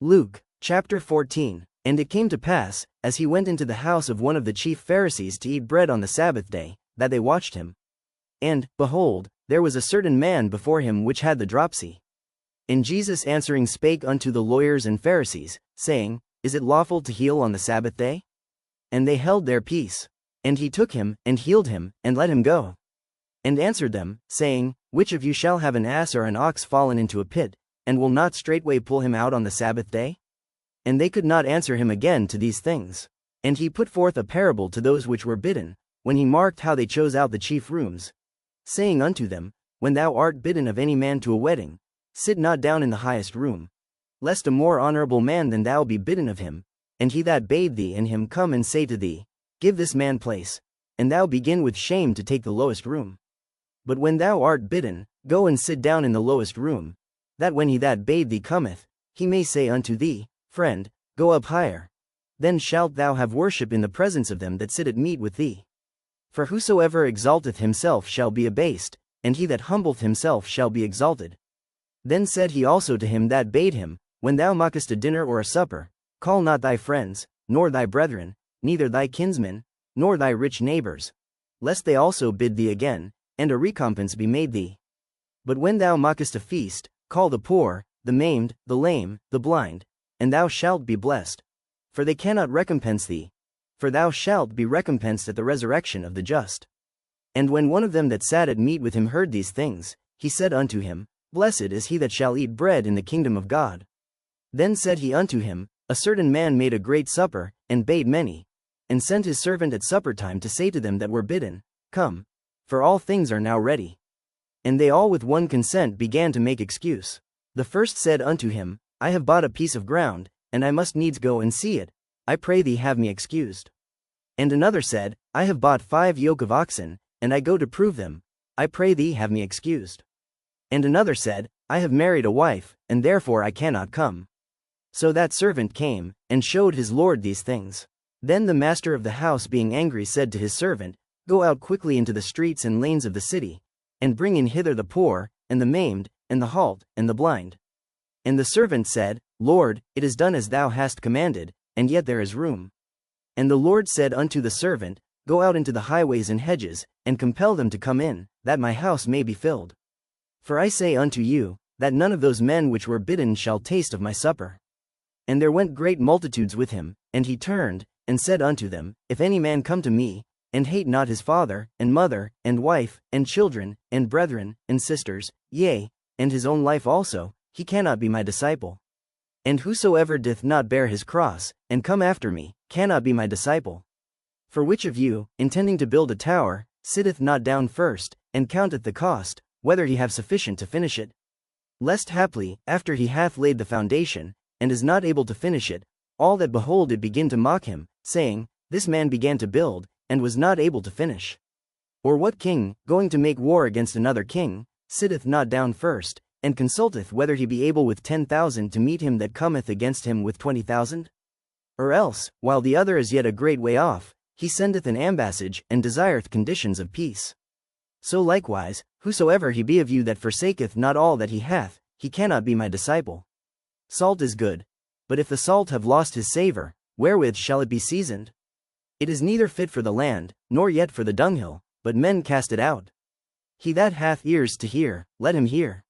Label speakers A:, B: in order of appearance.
A: Luke, chapter 14. And it came to pass, as he went into the house of one of the chief Pharisees to eat bread on the Sabbath day, that they watched him. And, behold, there was a certain man before him which had the dropsy. And Jesus answering spake unto the lawyers and Pharisees, saying, Is it lawful to heal on the Sabbath day? And they held their peace. And he took him, and healed him, and let him go. And answered them, saying, Which of you shall have an ass or an ox fallen into a pit, and will not straightway pull him out on the Sabbath day? And they could not answer him again to these things. And he put forth a parable to those which were bidden, when he marked how they chose out the chief rooms, saying unto them, When thou art bidden of any man to a wedding, sit not down in the highest room, lest a more honorable man than thou be bidden of him, and he that bade thee and him come and say to thee, Give this man place, and thou begin with shame to take the lowest room. But when thou art bidden, go and sit down in the lowest room, that when he that bade thee cometh, he may say unto thee, Friend, go up higher. Then shalt thou have worship in the presence of them that sit at meat with thee. For whosoever exalteth himself shall be abased, and he that humbleth himself shall be exalted. Then said he also to him that bade him, When thou makest a dinner or a supper, call not thy friends, nor thy brethren, neither thy kinsmen, nor thy rich neighbors, lest they also bid thee again, and a recompense be made thee. But when thou makest a feast, call the poor, the maimed, the lame, the blind, and thou shalt be blessed. For they cannot recompense thee, for thou shalt be recompensed at the resurrection of the just. And when one of them that sat at meat with him heard these things, he said unto him, Blessed is he that shall eat bread in the kingdom of God. Then said he unto him, A certain man made a great supper, and bade many, and sent his servant at supper time to say to them that were bidden, Come, for all things are now ready. And they all with one consent began to make excuse. The first said unto him, I have bought a piece of ground, and I must needs go and see it, I pray thee have me excused. And another said, I have bought 5 yoke of oxen, and I go to prove them, I pray thee have me excused. And another said, I have married a wife, and therefore I cannot come. So that servant came, and showed his lord these things. Then the master of the house being angry said to his servant, Go out quickly into the streets and lanes of the city, and bring in hither the poor, and the maimed, and the halt, and the blind. And the servant said, Lord, it is done as thou hast commanded, and yet there is room. And the Lord said unto the servant, Go out into the highways and hedges, and compel them to come in, that my house may be filled. For I say unto you, that none of those men which were bidden shall taste of my supper. And there went great multitudes with him, and he turned, and said unto them, If any man come to me, and hate not his father, and mother, and wife, and children, and brethren, and sisters, yea, and his own life also, he cannot be my disciple. And whosoever doth not bear his cross, and come after me, cannot be my disciple. For which of you, intending to build a tower, sitteth not down first, and counteth the cost, whether he have sufficient to finish it? Lest haply, after he hath laid the foundation, and is not able to finish it, all that behold it begin to mock him, saying, This man began to build, and was not able to finish. Or what king, going to make war against another king, sitteth not down first, and consulteth whether he be able with 10,000 to meet him that cometh against him with 20,000? Or else, while the other is yet a great way off, he sendeth an ambassage, and desireth conditions of peace. So likewise, whosoever he be of you that forsaketh not all that he hath, he cannot be my disciple. Salt is good, but if the salt have lost his savor, wherewith shall it be seasoned? It is neither fit for the land, nor yet for the dunghill, but men cast it out. He that hath ears to hear, let him hear.